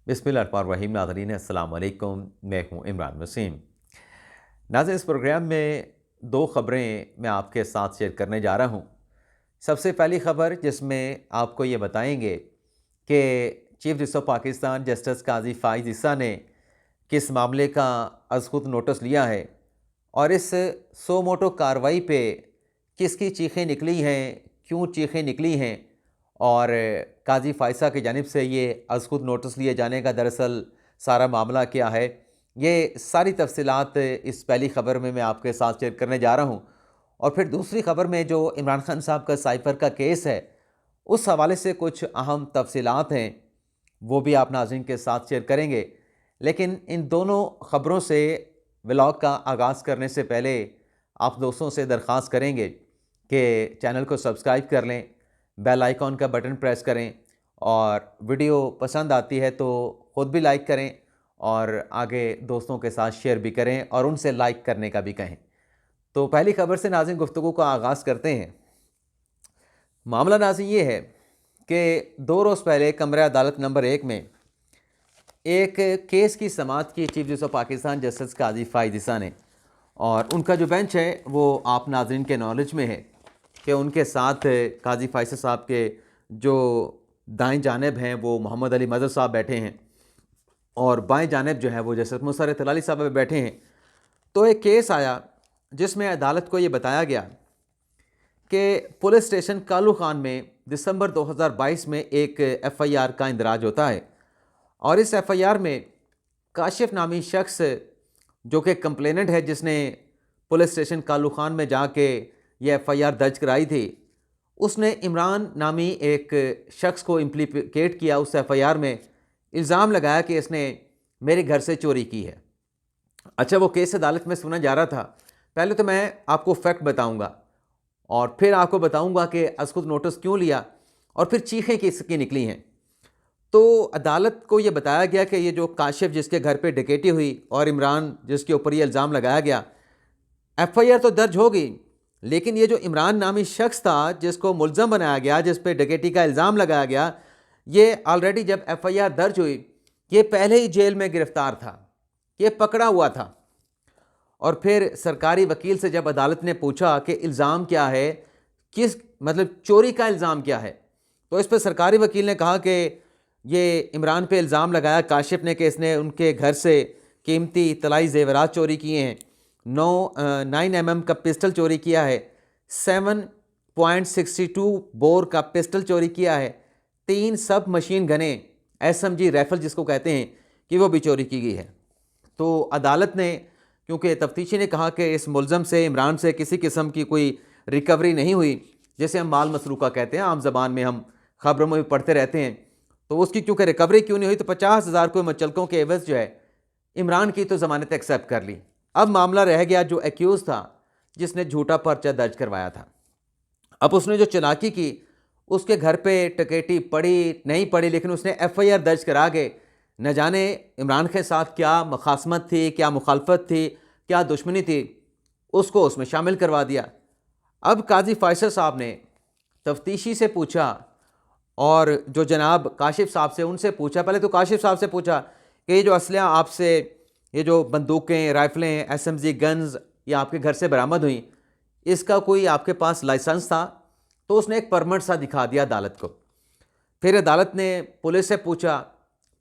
बिस्मिल्लाहिर्रहमानिर्रहीम। नाज़रीन अस्सलाम वालेकुम, मैं हूँ इमरान वसीम। नाज़रीन, इस प्रोग्राम में दो ख़बरें मैं आपके साथ शेयर करने जा रहा हूँ। सबसे पहली ख़बर जिसमें आपको ये बताएंगे कि chief justice of Pakistan justice Qazi Faez Isa ने किस मामले का अज़ खुद नोटिस लिया है और इस सो मोटो कार्रवाई पे किसकी चीखें निकली हैं, क्यों चीखें निकली हैं और काजी फ़ाइज़ा की जानिब से ये अज़ खुद नोटिस लिए जाने का दरअसल सारा मामला क्या है, ये सारी तफ़सीलात इस पहली ख़बर में मैं आपके साथ शेयर करने जा रहा हूँ। और फिर दूसरी ख़बर में जो इमरान खान साहब का साइफ़र का केस है, उस हवाले से कुछ अहम तफ़सीलात हैं, वो भी आप नाज़रीन के साथ शेयर करेंगे। लेकिन इन दोनों ख़बरों से व्लॉग का आगाज़ करने से पहले आप दोस्तों से दरख्वास्त करेंगे कि चैनल को सब्सक्राइब कर लें, बेल आइकॉन का बटन प्रेस करें और वीडियो पसंद आती है तो ख़ुद भी लाइक करें और आगे दोस्तों के साथ शेयर भी करें और उनसे लाइक करने का भी कहें। तो पहली ख़बर से नाज़रीन गुफ्तगू का आगाज़ करते हैं। मामला नाज़रीन ये है कि 2 रोज़ पहले कमरा अदालत नंबर 1 में एक केस की समाअत की chief justice of Pakistan justice Qazi Faez Isa ने, और उनका जो बेंच है वो आप नाज़रीन के नॉलेज में है कि उनके साथ काजी फ़ाइज़ साहब के जो दाएं जानिब हैं वो मोहम्मद अली मज़हर साहब बैठे हैं और बाएं जानिब जो है वो जस्टिस मुसर्रत तलाली साहब बैठे हैं। तो एक केस आया जिसमें अदालत को ये बताया गया कि पुलिस स्टेशन कालू खान में दिसंबर 2022 में एक FIR का इंदराज होता है और इस FIR में काशिफ नामी शख्स जो कि कंप्लेनेंट है, जिसने पुलिस स्टेशन कालू खान में जाके ये FIR दर्ज कराई थी, उसने इमरान नामी एक शख्स को इम्प्लीकेट किया उस FIR में, इल्ज़ाम लगाया कि इसने मेरे घर से चोरी की है। अच्छा, वो केस अदालत में सुना जा रहा था। पहले तो मैं आपको फैक्ट बताऊंगा और फिर आपको बताऊंगा कि अज़ खुद नोटिस क्यों लिया और फिर चीखें किसकी निकली हैं। तो अदालत को ये बताया गया कि ये जो काशिफ जिसके घर पे डकैती हुई और इमरान जिसके ऊपर ये इल्ज़ाम लगाया गया, FIR तो दर्ज हो गई, लेकिन ये जो इमरान नामी शख्स था जिसको मुल्ज़म बनाया गया, जिस पे डकैती का इल्ज़ाम लगाया गया, ये ऑलरेडी जब FIR दर्ज हुई ये पहले ही जेल में गिरफ़्तार था, ये पकड़ा हुआ था। और फिर सरकारी वकील से जब अदालत ने पूछा कि इल्ज़ाम क्या है, किस मतलब चोरी का इल्ज़ाम क्या है, तो इस पर सरकारी वकील ने कहा कि ये इमरान पे इल्ज़ाम लगाया काशिफ ने कि इसने उनके घर से कीमती तलाई जेवरात चोरी किए हैं, 9 mm का पिस्टल चोरी किया है, 7.62 बोर का पिस्टल चोरी किया है, 3 सब मशीन गने SMG राइफल जिसको कहते हैं कि वो भी चोरी की गई है। तो अदालत ने, क्योंकि तफ्तीशी ने कहा कि इस मुल्ज़म से इमरान से किसी किस्म की कोई रिकवरी नहीं हुई, जैसे हम माल मसरूका कहते हैं आम ज़बान में, हम ख़बरों में भी पढ़ते रहते हैं, तो उसकी क्योंकि रिकवरी क्यों नहीं हुई, तो 50,000 को मुचलकों के एवज़ जो है इमरान की तो ज़मानत एक्सेप्ट कर ली। अब मामला रह गया जो एक्यूज़ था जिसने झूठा पर्चा दर्ज करवाया था। अब उसने जो चालाकी की, उसके घर पे डकैती पड़ी नहीं पड़ी, लेकिन उसने FIR दर्ज करा के न जाने इमरान के साथ क्या मुखासमत थी, क्या मुखालफत थी, क्या दुश्मनी थी, उसको उसमें शामिल करवा दिया। अब काजी फ़ाइज़ साहब ने तफ्तीशी से पूछा और जो जनाब काशिफ साहब से उनसे पूछा, पहले तो काशिफ साहब से पूछा कि ये जो असलहा आपसे, ये जो बंदूकें, राइफलें, SMG गन्स ये आपके घर से बरामद हुई, इसका कोई आपके पास लाइसेंस था? तो उसने एक परमिट सा दिखा दिया अदालत को। फिर अदालत ने पुलिस से पूछा,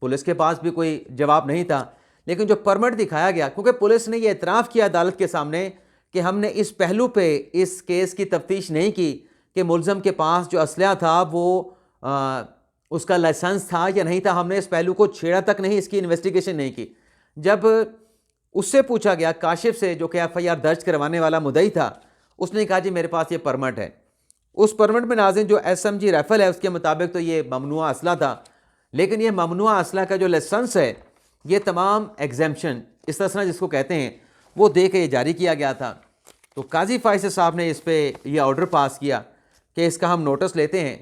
पुलिस के पास भी कोई जवाब नहीं था, लेकिन जो परमिट दिखाया गया, क्योंकि पुलिस ने यह एतराफ़ किया अदालत के सामने कि हमने इस पहलू पे इस केस की तफ्तीश नहीं की कि मुल्ज़म के पास जो असलहा था वो उसका लाइसेंस था या नहीं था, हमने इस पहलू को छेड़ा तक नहीं, इसकी इन्वेस्टिगेशन नहीं की। जब उससे पूछा गया काशिफ से, जो कि FIR दर्ज करवाने वाला मुद्दई था, उसने कहा जी मेरे पास ये परमिट है। उस परमिट में नाज़रीन जो SMG राइफल है उसके मुताबिक तो ये ममनुआ असला था, लेकिन ये ममनुआ असला का जो लाइसेंस है, ये तमाम एग्जेम्पशन इस्तिस्ना जिसको कहते हैं, वो दे के जारी किया गया था। तो काजी फ़ाइज़ साहब ने इस पर यह ऑर्डर पास किया कि इसका हम नोटिस लेते हैं।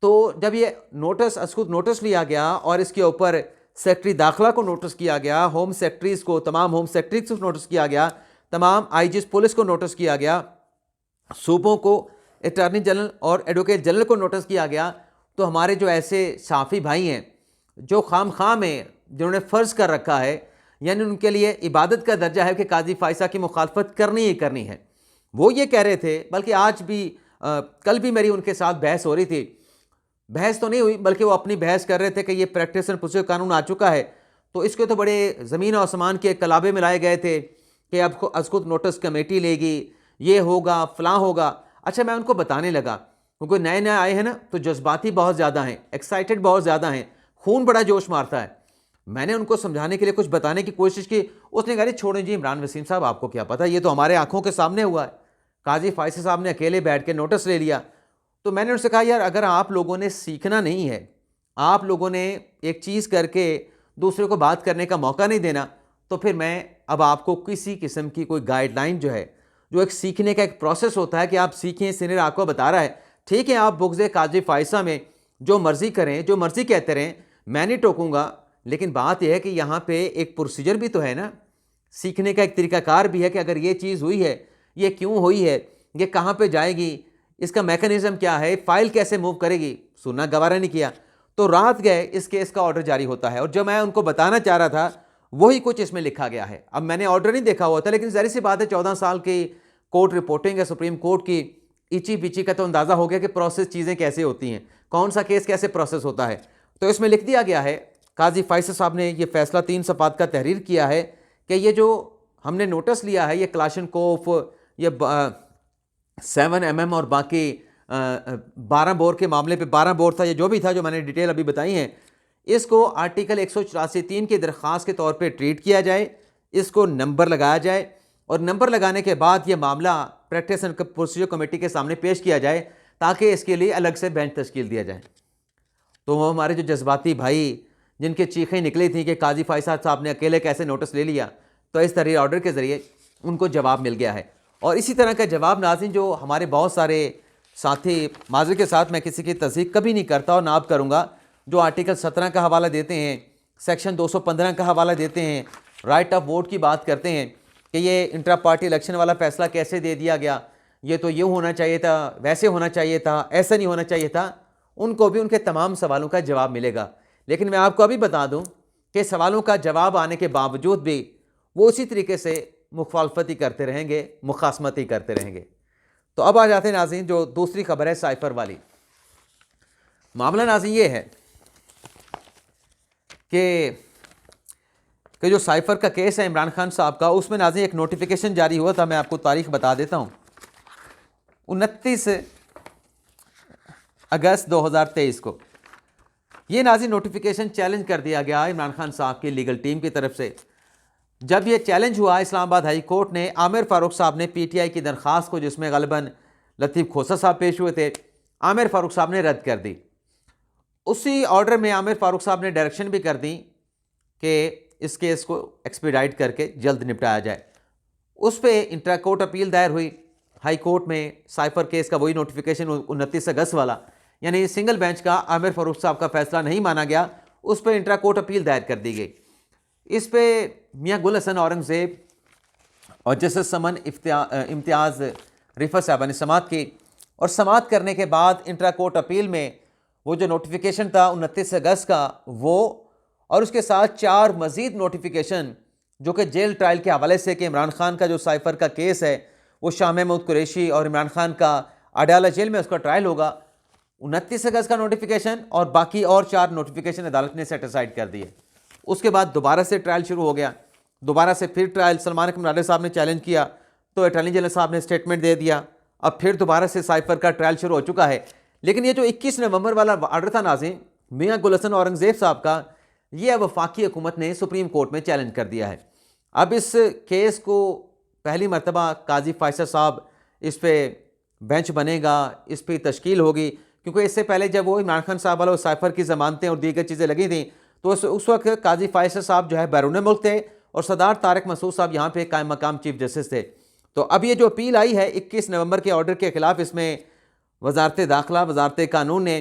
तो जब ये नोटिस अज़ खुद नोटिस लिया गया और इसके ऊपर सेक्रेटरी दाखिला को नोटिस किया गया, होम सेक्रेटरीज़ को, तमाम होम सेक्रेटरीज़ को नोटिस किया गया, तमाम IGs पुलिस को नोटिस किया गया, सूबों को, अटॉर्नी जनरल और एडवोकेट जनरल को नोटिस किया गया, तो हमारे जो ऐसे साफ़ी भाई हैं जो खाम में जिन्होंने फ़र्ज़ कर रखा है, यानी उनके लिए इबादत का दर्जा है कि काजी फ़ाइसा की मुखालफत करनी ही करनी है, वो ये कह रहे थे। बल्कि आज भी कल भी मेरी उनके साथ बहस हो रही थी। बहस तो नहीं हुई, बल्कि वो अपनी बहस कर रहे थे कि ये प्रैक्टिस एंड प्रोसीजर कानून आ चुका है, तो इसके तो बड़े ज़मीन और आसमान के कलाबे में लाए गए थे कि अब अज़खुद नोटिस कमेटी लेगी, ये होगा, फ़लाँ होगा। अच्छा, मैं उनको बताने लगा, क्योंकि नए नए आए हैं ना, तो जज्बाती बहुत ज़्यादा हैं, एक्साइटेड बहुत ज़्यादा हैं, खून बड़ा जोश मारता है। मैंने उनको समझाने के लिए कुछ बताने की कोशिश की। उसने कहा, छोड़ें जी इमरान वसीम साहब, आपको क्या पता, ये तो हमारे आंखों के सामने हुआ है। काजी फ़ाइसा साहब ने अकेले बैठ के नोटिस ले लिया। तो मैंने उनसे कहा, यार अगर आप लोगों ने सीखना नहीं है, आप लोगों ने एक चीज़ करके दूसरे को बात करने का मौका नहीं देना, तो फिर मैं अब आपको किसी किस्म की कोई गाइडलाइन जो है, जो एक सीखने का एक प्रोसेस होता है कि आप सीखें, सीनियर आपको बता रहा है, ठीक है, आप बुग़्ज़ काजी फ़ाइसा में जो मर्ज़ी करें, जो मर्ज़ी कहते रहें, मैं नहीं टोकूँगा। लेकिन बात यह है कि यहाँ पे एक प्रोसीजर भी तो है ना, सीखने का एक तरीक़ाकार भी है कि अगर ये चीज़ हुई है, ये क्यों हुई है, ये कहाँ पे जाएगी, इसका मैकेनिज़्म क्या है, फ़ाइल कैसे मूव करेगी, सुनना गवारा नहीं किया। तो रात गए इस केस का ऑर्डर जारी होता है, और जो मैं उनको बताना चाह रहा था वही कुछ इसमें लिखा गया है। अब मैंने ऑर्डर नहीं देखा हुआ था, लेकिन ज़ाहिर सी बात है 14 साल की कोर्ट रिपोर्टिंग है सुप्रीम कोर्ट की, इची बिची का तो अंदाज़ा हो गया कि प्रोसेस चीज़ें कैसे होती हैं, कौन सा केस कैसे प्रोसेस होता है। तो इसमें लिख दिया गया है, काजी फ़ाइसा साहब ने ये फैसला 3 सफ़ात का तहरीर किया है कि ये जो हमने नोटिस लिया है, ये क्लाशनकोफ, ये 7 mm और बाकी 12 बोर के मामले पे 12 बोर था, ये जो भी था, जो मैंने डिटेल अभी बताई हैं, इसको आर्टिकल 184(3) की दरख्वास्त के तौर पे ट्रीट किया जाए, इसको नंबर लगाया जाए, और नंबर लगाने के बाद ये मामला प्रैक्टिस एंड प्रोसीजर कमेटी के सामने पेश किया जाए, ताकि इसके लिए अलग से बेंच तश्कील दिया जाए। तो वो हमारे जो जज्बाती भाई, जिनके चीखें निकली थी कि काजी फ़ाइसा साहब ने अकेले कैसे नोटिस ले लिया, तो इस तहरीर ऑर्डर के ज़रिए उनको जवाब मिल गया है। और इसी तरह का जवाब नाज़रीन जो हमारे बहुत सारे साथी, माज़रत के साथ मैं किसी की तस्दीक कभी नहीं करता और ना अब करूँगा, जो आर्टिकल 17 का हवाला देते हैं, सेक्शन 215 का हवाला देते हैं, राइट ऑफ वोट की बात करते हैं कि ये इंट्रा पार्टी इलेक्शन वाला फ़ैसला कैसे दे दिया गया, ये तो यूँ होना चाहिए था, वैसे होना चाहिए था, ऐसा नहीं होना चाहिए था, उनको भी उनके तमाम सवालों का जवाब मिलेगा। लेकिन मैं आपको अभी बता दूं कि सवालों का जवाब आने के बावजूद भी वो उसी तरीके से मुखालफत ही करते रहेंगे, मुखासमत ही करते रहेंगे। तो अब आ जाते हैं नाज़रीन जो दूसरी खबर है साइफर वाली। मामला नाज़रीन ये है कि जो साइफर का केस है इमरान खान साहब का, उसमें नाज़रीन एक नोटिफिकेशन जारी हुआ था, मैं आपको तारीख बता देता हूँ, 29 अगस्त 2023 को ये नाज़रीन नोटिफिकेशन चैलेंज कर दिया गया इमरान खान साहब की लीगल टीम की तरफ से। जब ये चैलेंज हुआ, इस्लामाबाद हाई कोर्ट ने आमिर फ़ारूक साहब ने पीटीआई की दरख्वास्त को, जिसमें ग़ालिबन लतीफ़ खोसा साहब पेश हुए थे, आमिर फ़ारूक साहब ने रद्द कर दी। उसी ऑर्डर में आमिर फ़ारूक साहब ने डायरेक्शन भी कर दी कि इस केस को एक्सपीडाइट करके जल्द निपटाया जाए। उस पर इंट्रा कोर्ट अपील दायर हुई हाई कोर्ट में। साइफर केस का वही नोटिफिकेशन 29 अगस्त वाला, यानी सिंगल बेंच का आमिर फ़ारूक साहब का फैसला नहीं माना गया, उस पर इंट्रा कोर्ट अपील दायर कर दी गई। इस पे मियाँ गुल हसन औरंगज़ेब और जस्टिस समन इम्तियाज़ रिफ़त साहबा ने समाअत की, और समाअत करने के बाद इंट्रा कोर्ट अपील में वो जो नोटिफिकेशन था 29 अगस्त का, वो और उसके साथ 4 मज़ीद नोटिफिकेशन जो कि जेल ट्रायल के हवाले से कि इमरान खान का जो साइफर का केस है वो शाह महमूद कुरैशी और इमरान खान का अडाला जेल में उसका ट्रायल होगा, 29 अगस्त का नोटिफिकेशन और बाकी और 4 नोटिफिकेशन अदालत ने सेटिसाइड कर दिए। उसके बाद दोबारा से ट्रायल शुरू हो गया, दोबारा से फिर ट्रायल सलमान अकमर साहब ने चैलेंज किया तो अटॉर्नी जनरल साहब ने स्टेटमेंट दे दिया, अब फिर दोबारा से साइफर का ट्रायल शुरू हो चुका है। लेकिन ये जो 21 नवंबर वाला ऑर्डर था नाज़रीन मियाँ गुल हसन औरंगज़ेब साहब का, ये अब वफाकी हुकूमत ने सुप्रीम कोर्ट में चैलेंज कर दिया है। अब इस केस को पहली मरतबा काजी फ़ाइसा साहब इस पर बेंच बनेगा, इस पर तश्कील होगी, क्योंकि इससे पहले जब वो इमरान खान साहब वाला साइफर की ज़मानतें और दीगर चीज़ें लगी थी तो उस वक्त काजी फ़ाइसा साहब जो है बैरून मुल्क थे और सरदार तारिक मसूद साहब यहाँ पे कायम मकाम चीफ जस्टिस थे। तो अब ये जो अपील आई है 21 नवंबर के ऑर्डर के ख़िलाफ़, इसमें वजारत दाखिला, वजारत कानून ने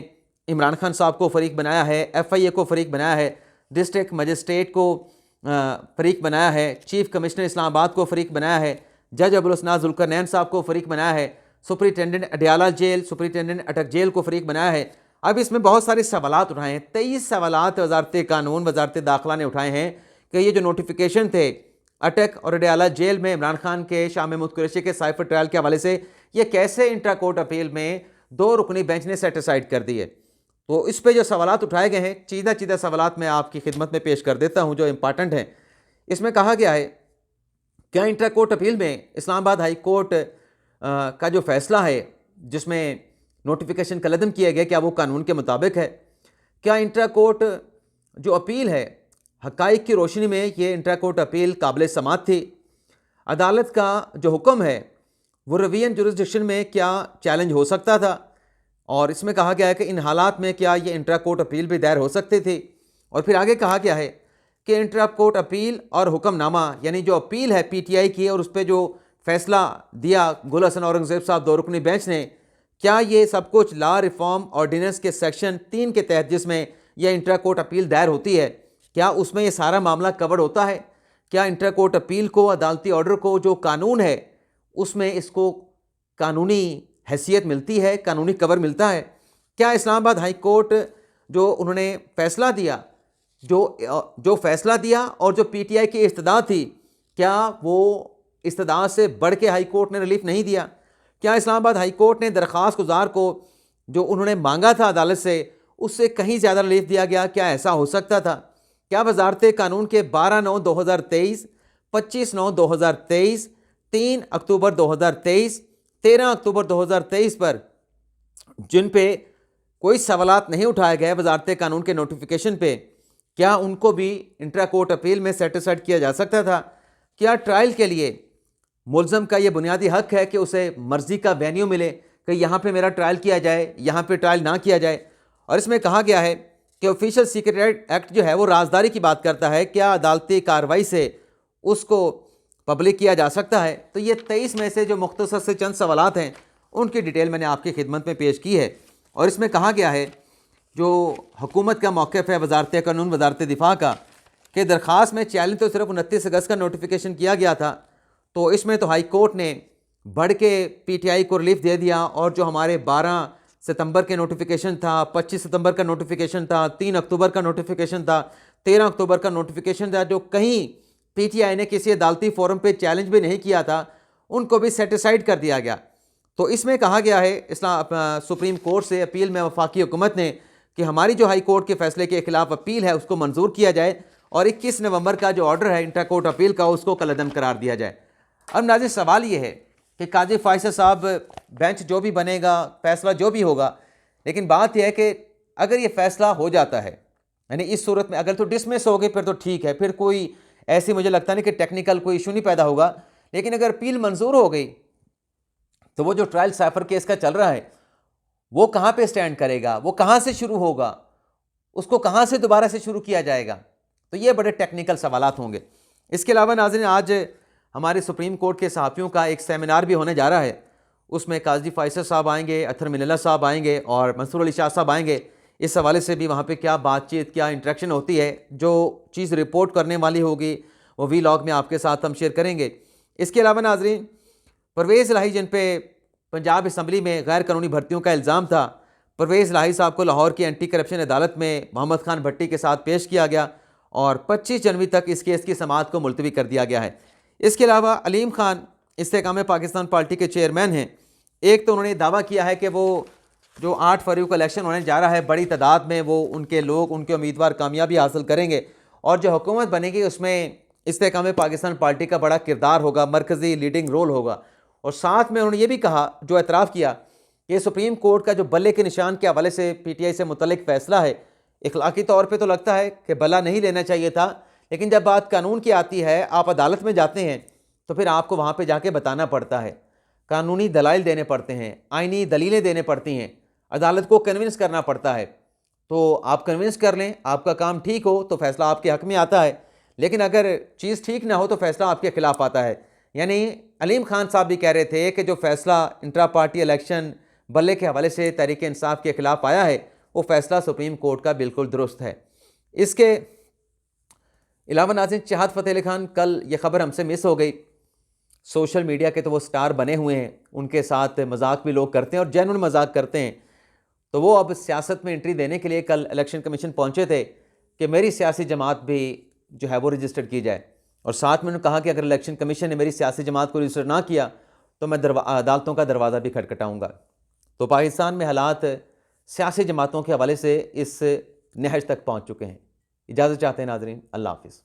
इमरान खान साहब को फ़रीक बनाया है, FIA को फ़रीक बनाया है, डिस्ट्रिक्ट मजिस्ट्रेट को फ़रीक बनाया है, चीफ़ कमिश्नर इस्लामाबाद को फ़रीक बनाया है, जज अबुल हसना ज़ुल्करनैन साहब को फ़रीक बनाया है, सुपरिटेंडेंट अडयाला जेल, सुपरिटेंडेंट अटक जेल को फ़रीक बनाया है, अब इसमें बहुत सारे सवालात उठाए हैं, 23 सवालात वजारत कानून वजारत दाखिला ने उठाए हैं कि ये जो नोटिफिकेशन थे अटक और अडयाला जेल में इमरान खान के शाह महमूद कुरैशी के साइफर ट्रायल के हवाले से ये कैसे इंट्रा कोर्ट अपील में 2 रुकनी बेंच ने सेटिसाइड कर दिए। तो इस पे जो सवालात उठाए गए हैं, चीदा चीदा सवालात मैं आपकी खिदमत में पेश कर देता हूँ जो इंपॉर्टेंट हैं। इसमें कहा गया है क्या इंट्रा कोर्ट अपील में इस्लामाबाद हाई कोर्ट का जो फैसला है जिसमें नोटिफिकेशन का लदम किया गया, क्या वो कानून के मुताबिक है? क्या इंट्रा कोर्ट जो अपील है हक़ाइक़ की रोशनी में ये इंट्रा कोर्ट अपील काबिल समाअत थी? अदालत का जो हुक्म है वो रिवीजन जुरिस्डिक्शन में क्या चैलेंज हो सकता था? और इसमें कहा गया है कि इन हालात में क्या ये इंट्रा कोर्ट अपील भी दायर हो सकती थी? और फिर आगे कहा गया है कि इंट्रा कोर्ट अपील और हुक्मनामा यानी जो अपील है पीटीआई की और उस पर जो फैसला दिया गुल हसन औरंगज़ेब साहब 2 रुकनी बेंच ने, क्या ये सब कुछ लॉ रिफॉर्म ऑर्डिनेंस के सेक्शन 3 के तहत जिसमें यह इंट्रा कोर्ट अपील दायर होती है, क्या उसमें ये सारा मामला कवर होता है? क्या इंट्रा कोर्ट अपील को, अदालती ऑर्डर को जो कानून है उसमें इसको कानूनी हैसियत मिलती है, कानूनी कवर मिलता है? क्या इस्लामाबाद हाई कोर्ट जो उन्होंने फैसला दिया, जो फैसला दिया और जो पीटीआई की इस्तदा थी, क्या वो इस्तदा से बढ़ के हाई कोर्ट ने रिलीफ नहीं दिया? क्या इस्लामाबाद हाई कोर्ट ने दरख्वास्त गुजार को जो उन्होंने मांगा था अदालत से उससे कहीं ज़्यादा रिलीफ दिया गया? क्या ऐसा हो सकता था? क्या वजारत कानून के 12/9/2023, 25/9/2023, 3 अक्टूबर 2023, 13 अक्टूबर 2023 पर जिन पे कोई सवालात नहीं उठाए गए वजारत कानून के नोटिफिकेशन पे, क्या उनको भी इंट्रा कोर्ट अपील में सेटिस्फाइड किया जा सकता था? क्या ट्रायल के लिए मुलज़म का ये बुनियादी हक है कि उसे मर्ज़ी का वेन्यू मिले कि यहाँ पे मेरा ट्रायल किया जाए, यहाँ पे ट्रायल ना किया जाए? और इसमें कहा गया है कि ऑफिशियल सीक्रेट एक्ट जो है वो राजदारी की बात करता है, क्या अदालती कार्रवाई से उसको पब्लिक किया जा सकता है? तो ये 23 में से जो मुख्तसर से चंद सवालात हैं उनकी डिटेल मैंने आपकी खिदमत में पेश की है। और इसमें कहा गया है जो हुकूमत का मौक़िफ़ है वजारत कानून वजारत दिफा का कि दरख्वास्त में चैलेंज तो सिर्फ 29 अगस्त का नोटिफिकेशन किया गया था, तो इसमें तो हाई कोर्ट ने बढ़ के पीटीआई को रिलीफ दे दिया और जो हमारे 12 सितंबर के नोटिफिकेशन था, 25 सितंबर का नोटिफिकेशन था, 3 अक्टूबर का नोटिफिकेशन था, 13 अक्टूबर का नोटिफिकेशन था, जो कहीं पीटीआई ने किसी अदालती फोरम पे चैलेंज भी नहीं किया था, उनको भी सेटिसाइड कर दिया गया। तो इसमें कहा गया है सुप्रीम कोर्ट से अपील में वफाकी हुकूमत ने कि हमारी जो हाई कोर्ट के फैसले के खिलाफ अपील है उसको मंजूर किया जाए और 21 नवंबर का जो ऑर्डर है इंटर कोर्ट अपील का उसको कलअदम करार दिया जाए। अब नाज़रीन सवाल ये है कि काजी फायसद साहब बेंच जो भी बनेगा, फैसला जो भी होगा, लेकिन बात यह है कि अगर ये फैसला हो जाता है, यानी इस सूरत में अगर तो डिसमिस हो गई फिर तो ठीक है, फिर कोई ऐसी मुझे लगता नहीं कि टेक्निकल कोई इशू नहीं पैदा होगा। लेकिन अगर अपील मंजूर हो गई तो वो जो ट्रायल साइफर केस का चल रहा है वो कहाँ पे स्टैंड करेगा, वो कहाँ से शुरू होगा, उसको कहाँ से दोबारा से शुरू किया जाएगा? तो ये बड़े टेक्निकल सवालात होंगे। इसके अलावा नाज़रीन आज हमारे सुप्रीम कोर्ट के सहाफ़ियों का एक सेमिनार भी होने जा रहा है, उसमें काजी फायसद साहब आएंगे, अथर मिनल्ला साहब आएंगे और मंसूर अली शाह साहब आएंगे। इस हवाले से भी वहाँ पे क्या बातचीत, क्या इंटरेक्शन होती है, जो चीज़ रिपोर्ट करने वाली होगी वो वीलॉग में आपके साथ हम शेयर करेंगे। इसके अलावा नाज़रीन परवेज़ इलाही जिन पे पंजाब असम्बली में गैर कानूनी भर्तियों का इल्ज़ाम था, परवेज़ इलाही साहब को लाहौर की एंटी करप्शन अदालत में मोहम्मद खान भट्टी के साथ पेश किया गया और 25 जनवरी तक इस केस की समाअत को मुलतवी कर दिया गया है। इसके अलावा अलीम खान इस्तेकाम पाकिस्तान पार्टी के चेयरमैन हैं। एक तो उन्होंने दावा किया है कि वो जो 8 फरवरी को इलेक्शन होने जा रहा है बड़ी तादाद में वो उनके लोग, उनके उम्मीदवार कामयाबी हासिल करेंगे और जो हुकूमत बनेगी उसमें इस्तेकाम पाकिस्तान पार्टी का बड़ा किरदार होगा, मरकज़ी लीडिंग रोल होगा। और साथ में उन्होंने ये भी कहा, जो एतराफ़ किया कि सुप्रीम कोर्ट का जो बल्ले के निशान के हवाले से पीटीआई से मुतल्लिक फ़ैसला है, इखलाकी तौर पे तो लगता है कि बल्ला नहीं लेना चाहिए था, लेकिन जब बात कानून की आती है, आप अदालत में जाते हैं तो फिर आपको वहाँ पे जाके बताना पड़ता है, कानूनी दलाइल देने पड़ते हैं, आइनी दलीलें देने पड़ती हैं, अदालत को कन्विंस करना पड़ता है। तो आप कन्विंस कर लें, आपका काम ठीक हो तो फ़ैसला आपके हक़ में आता है, लेकिन अगर चीज़ ठीक ना हो तो फ़ैसला आपके ख़िलाफ़ आता है। यानी अलीम खान साहब भी कह रहे थे कि जो फ़ैसला इंट्रा पार्टी इलेक्शन बल्ले के हवाले से तहरीक इंसाफ के ख़िलाफ़ आया है वो फ़ैसला सुप्रीम कोर्ट का बिल्कुल दुरुस्त है। इसके अलावा नाज़रीन चाहत फ़तेह अली खान, कल ये ख़बर हमसे मिस हो गई। सोशल मीडिया के तो वो स्टार बने हुए हैं, उनके साथ मजाक भी लोग करते हैं और जेन्युइन मजाक करते हैं। तो वो अब सियासत में एंट्री देने के लिए कल इलेक्शन कमीशन पहुंचे थे कि मेरी सियासी जमात भी जो है वो रजिस्टर्ड की जाए, और साथ में उन्होंने कहा कि अगर इलेक्शन कमीशन ने मेरी सियासी जमात को रजिस्टर ना किया तो मैं अदालतों का दरवाज़ा भी खटखटाऊँगा। तो पाकिस्तान में हालात सियासी जमातों के हवाले से इस नहज तक पहुँच चुके हैं। इजाज़त चाहते हैं नाज़रीन, अल्लाह हाफ़िज़।